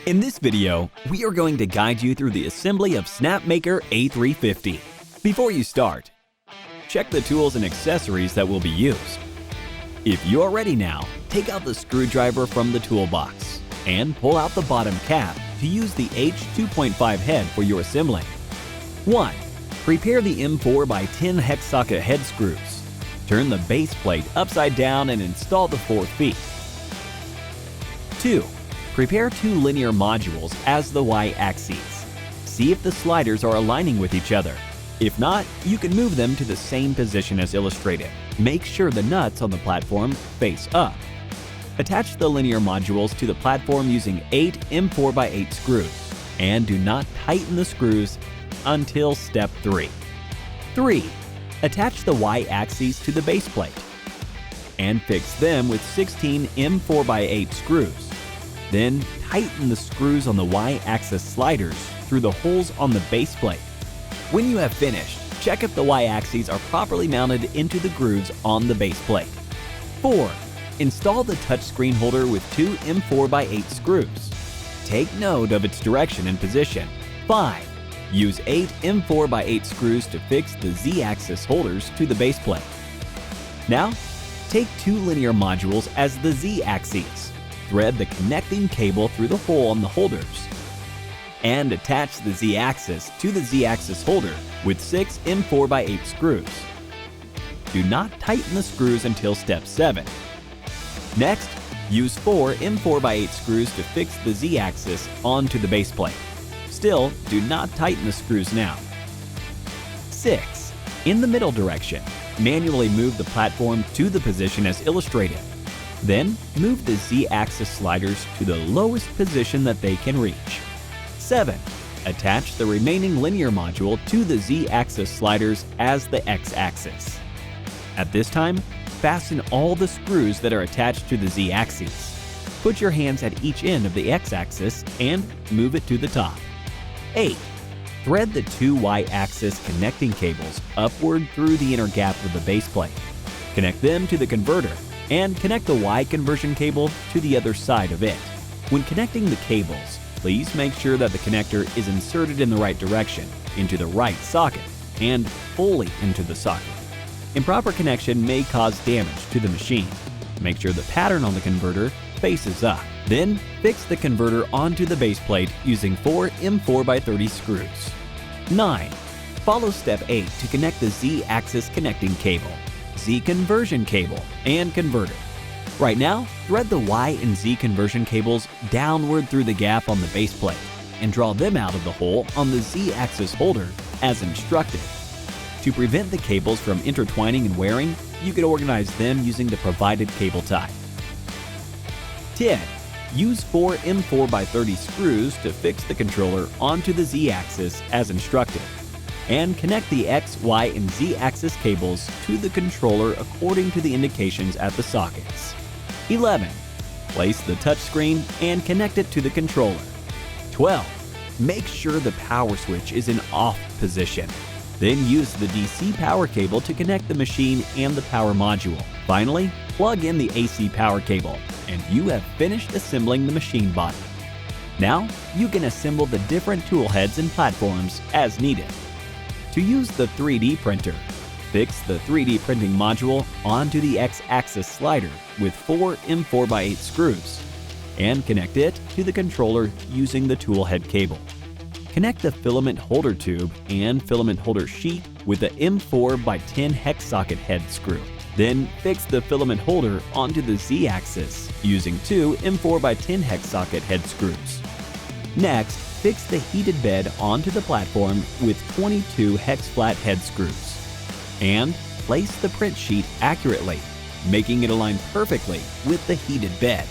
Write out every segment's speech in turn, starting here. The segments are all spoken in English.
In this video, we are going to guide you through the assembly of Snapmaker A350. Before you start, check the tools and accessories that will be used. If you are ready now, take out the screwdriver from the toolbox and pull out the bottom cap to use the H2.5 head for your assembling. 1. Prepare the M4x10 hex socket head screws. Turn the base plate upside down and install the 4 feet. 2. Prepare 2 linear modules as the Y-axes. See if the sliders are aligning with each other. If not, you can move them to the same position as illustrated. Make sure the nuts on the platform face up. Attach the linear modules to the platform using 8 M4x8 screws, and do not tighten the screws until step 3. 3. Attach the Y-axes to the base plate and fix them with 16 M4x8 screws. Then tighten the screws on the Y-axis sliders through the holes on the base plate. When you have finished, check if the Y-axes are properly mounted into the grooves on the base plate. 4. Install the touchscreen holder with 2 M4x8 screws. Take note of its direction and position. 5. Use 8 M4x8 screws to fix the Z-axis holders to the base plate. Now, take 2 linear modules as the Z-axes. Thread the connecting cable through the hole on the holders and attach the Z-axis to the Z-axis holder with 6 M4x8 screws. Do not tighten the screws until step 7. Next, use 4 M4x8 screws to fix the Z-axis onto the base plate. Still, do not tighten the screws now. 6. In the middle direction, manually move the platform to the position as illustrated. Then, move the Z-axis sliders to the lowest position that they can reach. 7. Attach the remaining linear module to the Z-axis sliders as the X-axis. At this time, fasten all the screws that are attached to the Z-axis. Put your hands at each end of the X-axis and move it to the top. 8. Thread the 2 Y-axis connecting cables upward through the inner gap of the base plate. Connect them to the converter and connect the Y conversion cable to the other side of it. When connecting the cables, please make sure that the connector is inserted in the right direction, into the right socket, and fully into the socket. Improper connection may cause damage to the machine. Make sure the pattern on the converter faces up. Then, fix the converter onto the base plate using 4 M4x30 screws. 9. Follow step 8 to connect the Z-axis connecting cable, Z conversion cable, and converter. Right now, thread the Y and Z conversion cables downward through the gap on the base plate and draw them out of the hole on the Z-axis holder as instructed. To prevent the cables from intertwining and wearing, you can organize them using the provided cable type. 10. Use 4 M4x30 screws to fix the controller onto the Z-axis as instructed, and connect the X, Y, and Z-axis cables to the controller according to the indications at the sockets. 11. Place the touchscreen and connect it to the controller. 12. Make sure the power switch is in off position. Then use the DC power cable to connect the machine and the power module. Finally, plug in the AC power cable, and you have finished assembling the machine body. Now, you can assemble the different tool heads and platforms as needed. To use the 3D printer, fix the 3D printing module onto the X-axis slider with 4 M4x8 screws and connect it to the controller using the tool head cable. Connect the filament holder tube and filament holder sheet with the M4x10 hex socket head screw. Then fix the filament holder onto the Z-axis using 2 M4x10 hex socket head screws. Next, fix the heated bed onto the platform with 22 hex flat head screws. And place the print sheet accurately, making it align perfectly with the heated bed.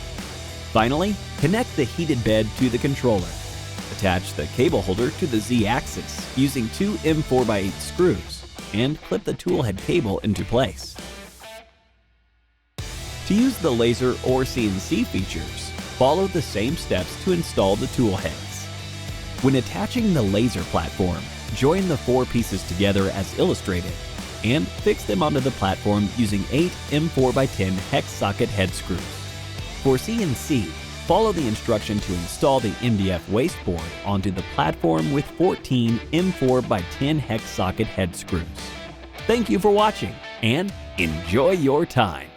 Finally, connect the heated bed to the controller. Attach the cable holder to the Z-axis using 2 M4x8 screws and clip the tool head cable into place. To use the laser or CNC features, follow the same steps to install the tool heads. When attaching the laser platform, join the 4 pieces together as illustrated and fix them onto the platform using 8 M4x10 hex socket head screws. For CNC, follow the instruction to install the MDF waste board onto the platform with 14 M4x10 hex socket head screws. Thank you for watching and enjoy your time.